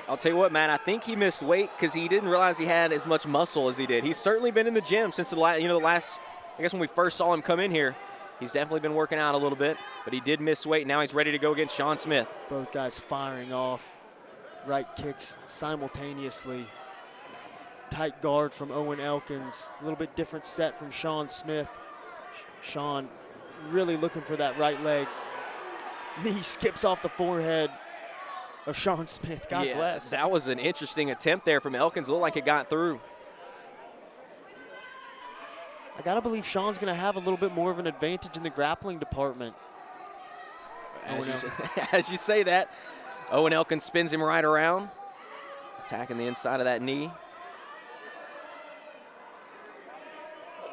I'll tell you what, Matt, I think he missed weight because he didn't realize he had as much muscle as he did. He's certainly been in the gym since the last, I guess when we first saw him come in here. He's definitely been working out a little bit, but he did miss weight. Now he's ready to go against Shawn Smith. Both guys firing off right kicks simultaneously. Tight guard from Owen Elkins. A little bit different set from Shawn Smith. Shawn really looking for that right leg. Knee skips off the forehead of Shawn Smith. God bless. That was an interesting attempt there from Elkins. Looked like it got through. I gotta believe Shawn's gonna have a little bit more of an advantage in the grappling department. As you say that, Owen Elkins spins him right around, attacking the inside of that knee.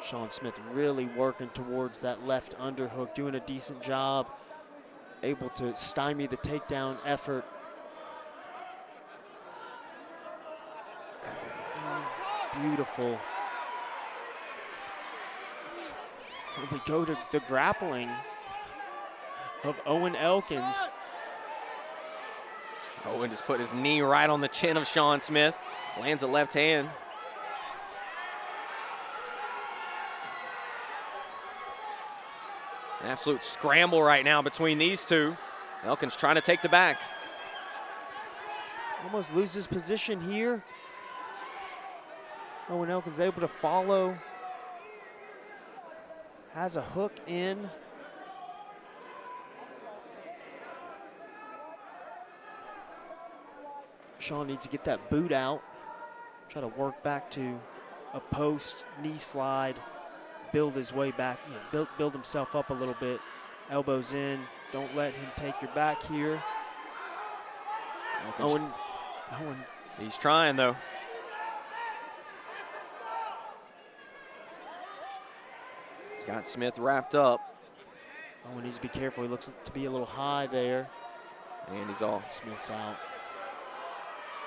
Shawn Smith really working towards that left underhook, doing a decent job, able to stymie the takedown effort. Beautiful. And we go to the grappling of Owen Elkins. Owen just put his knee right on the chin of Shawn Smith. Lands a left hand. An absolute scramble right now between these two. Elkins trying to take the back. Almost loses position here. Owen Elkins able to follow. Has a hook in. Shawn needs to get that boot out. Try to work back to a post, knee slide, build his way back, build himself up a little bit. Elbows in, don't let him take your back here. Owen. He's trying though. Got Smith wrapped up. Owen needs to be careful. He looks to be a little high there. And he's off. Smith's out.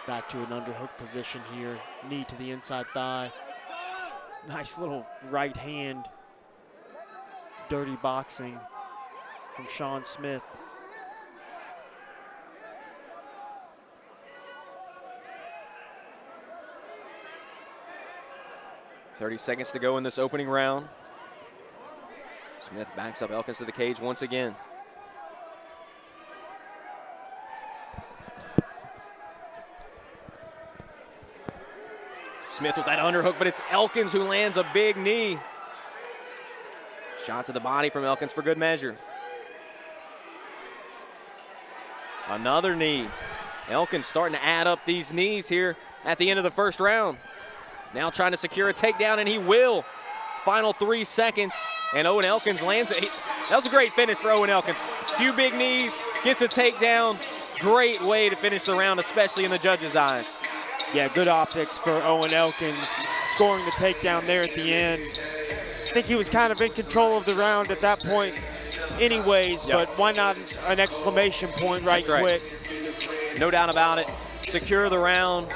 Back to an underhook position here. Knee to the inside thigh. Nice little right hand. Dirty boxing from Shawn Smith. .30 seconds to go in this opening round. Smith backs up Elkins to the cage once again. Smith with that underhook, but it's Elkins who lands a big knee. Shot to the body from Elkins for good measure. Another knee. Elkins starting to add up these knees here at the end of the first round. Now trying to secure a takedown, and he will. Final 3 seconds, and Owen Elkins lands it. That was a great finish for Owen Elkins. Few big knees, gets a takedown. Great way to finish the round, especially in the judges' eyes. Yeah, good optics for Owen Elkins, scoring the takedown there at the end. I think he was kind of in control of the round at that point anyways, but why not an exclamation point right quick? No doubt about it. Secure the round.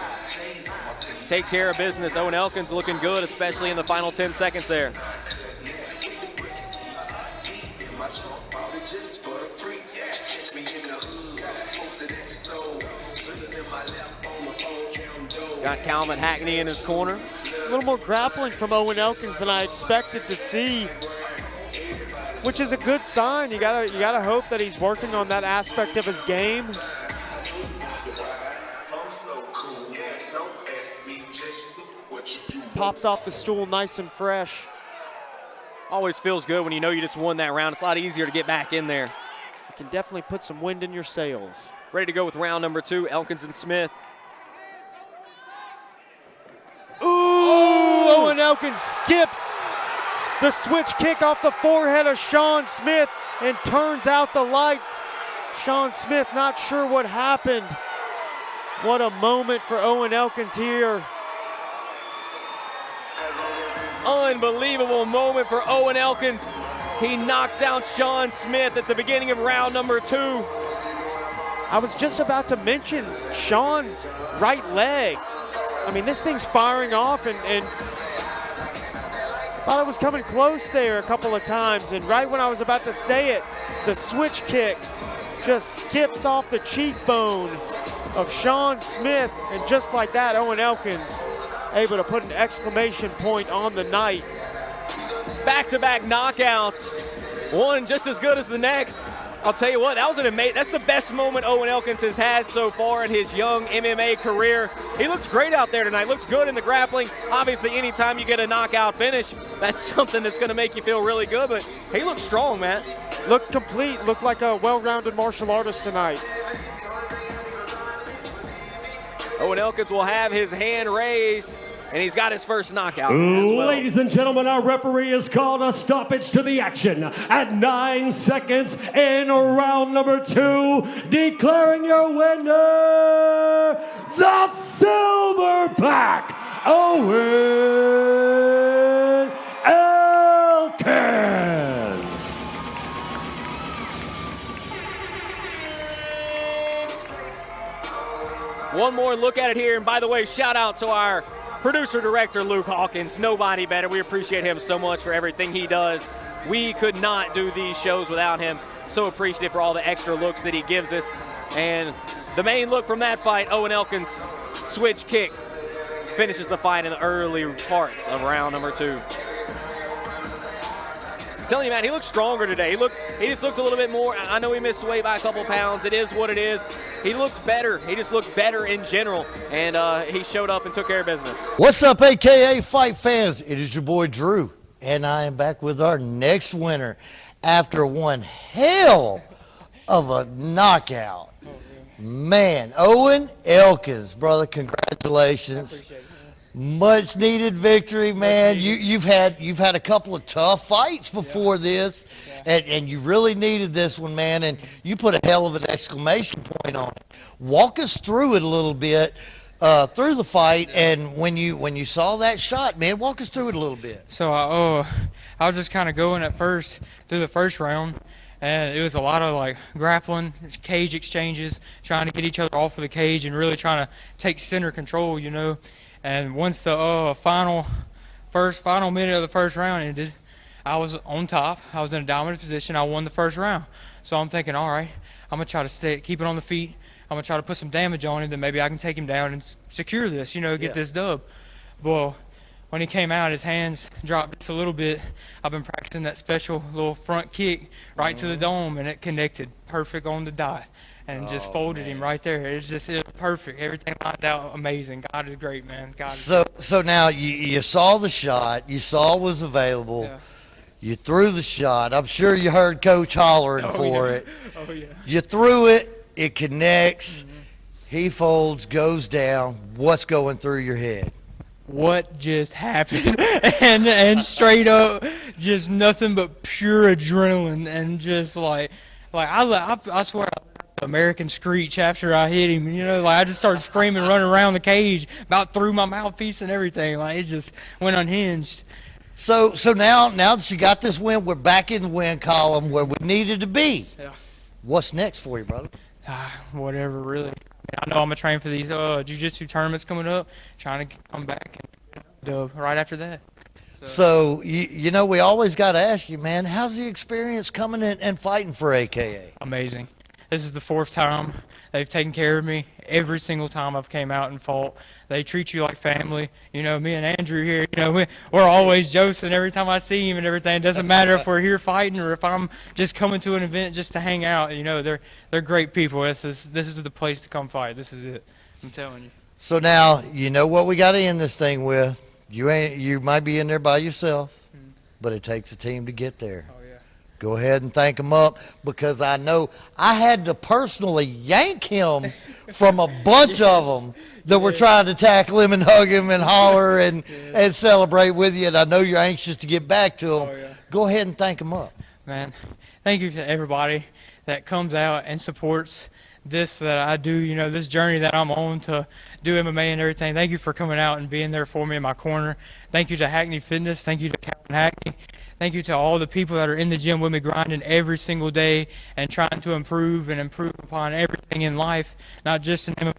Take care of business. Owen Elkins looking good, especially in the final 10 seconds there. Got Calvin Hackney in his corner. A little more grappling from Owen Elkins than I expected to see, which is a good sign. You gotta hope that he's working on that aspect of his game. Pops off the stool nice and fresh. Always feels good when you know you just won that round. It's a lot easier to get back in there. You can definitely put some wind in your sails. Ready to go with round number 2, Elkins and Smith. Ooh, oh! Owen Elkins skips the switch kick off the forehead of Shawn Smith and turns out the lights. Shawn Smith not sure what happened. What a moment for Owen Elkins here. Unbelievable moment for Owen Elkins. He knocks out Shawn Smith at the beginning of round number 2. I was just about to mention Shawn's right leg. I mean, this thing's firing off, and thought it was coming close there a couple of times, and right when I was about to say it, the switch kick just skips off the cheekbone of Shawn Smith, and just like that, Owen Elkins able to put an exclamation point on the night. Back-to-back knockouts, one just as good as the next. I'll tell you what, that was an amazing, that's the best moment Owen Elkins has had so far in his young MMA career. He looks great out there tonight, looks good in the grappling. Obviously, anytime you get a knockout finish, that's something that's gonna make you feel really good, but he looks strong, man. Looked complete, looked like a well-rounded martial artist tonight. Owen Elkins will have his hand raised, and he's got his first knockout as well. Ladies and gentlemen, our referee has called a stoppage to the action at 9 seconds in round number 2, declaring your winner, the silverback, Owen Elkins. One more look at it here, and by the way, shout out to our producer-director, Luke Hawkins. Nobody better. We appreciate him so much for everything he does. We could not do these shows without him. So appreciative for all the extra looks that he gives us. And the main look from that fight, Owen Elkins' switch kick finishes the fight in the early parts of round number 2. I'm telling you, man, he looked stronger today. He just looked a little bit more. I know he missed weight by a couple pounds. It is what it is. He looked better. He just looked better in general, and he showed up and took care of business. What's up, AKA Fight fans? It is your boy Drew, and I am back with our next winner after one hell of a knockout. Man, Owen Elkins, brother, congratulations. Much needed victory, man. You've had a couple of tough fights before this, and you really needed this one, man. And you put a hell of an exclamation point on it. Walk us through it a little bit through the fight, and when you saw that shot, man, walk us through it a little bit. So I was just kind of going at first through the first round, and it was a lot of like grappling, cage exchanges, trying to get each other off of the cage, and really trying to take center control, you know. And once the final minute of the first round ended, I was on top. I was in a dominant position. I won the first round. So I'm thinking, all right, I'm going to try to keep it on the feet. I'm going to try to put some damage on him, then maybe I can take him down and secure this, you know, get this dub. Well, when he came out, his hands dropped just a little bit. I've been practicing that special little front kick right to the dome, and it connected perfect on the dot. And just folded him right there. It was perfect. Everything lined out amazing. God is great, man. God is great. So now you saw the shot. You saw it was available. Yeah. You threw the shot. I'm sure you heard Coach hollering for it. Oh, yeah. You threw it. It connects. He folds, goes down. What's going through your head? What just happened? and straight up, just nothing but pure adrenaline, and just like I swear. American Screech after I hit him, you know, like I just started screaming, running around the cage, about threw my mouthpiece and everything. Like it just went unhinged. So now that you got this win, we're back in the win column where we needed to be. Yeah. What's next for you, brother? Whatever, really. I know I'm gonna train for these jiu-jitsu tournaments coming up, trying to come back and dub right after that. So you know, we always got to ask you, man, how's the experience coming in and fighting for AKA? Amazing. This is the 4th time they've taken care of me. Every single time I've came out and fought, they treat you like family. You know, me and Andrew here, you know, we're always joking every time I see him and everything. It doesn't matter if we're here fighting or if I'm just coming to an event just to hang out. You know, they're great people. This is the place to come fight. This is it. I'm telling you. So now you know what we got to end this thing with. You might be in there by yourself, but it takes a team to get there. Go ahead and thank him up, because I know I had to personally yank him from a bunch of them that were trying to tackle him and hug him and holler and celebrate with you. And I know you're anxious to get back to him. Go ahead and thank him up. Man, thank you to everybody that comes out and supports this that I do, you know, this journey that I'm on to do MMA and everything. Thank you for coming out and being there for me in my corner. Thank you to Hackney Fitness. Thank you to Captain Hackney. Thank you to all the people that are in the gym with me grinding every single day and trying to improve upon everything in life, not just in MMA.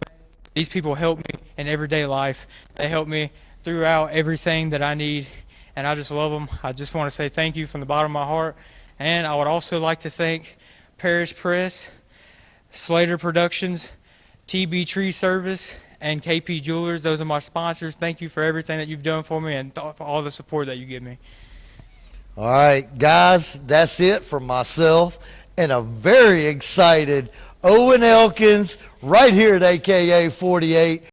These people help me in everyday life. They help me throughout everything that I need, and I just love them. I just want to say thank you from the bottom of my heart. And I would also like to thank Parish Press, Slater Productions, TB Tree Service, and KP Jewelers. Those are my sponsors. Thank you for everything that you've done for me and for all the support that you give me. All right, guys, that's it for myself and a very excited Owen Elkins right here at AKA 48.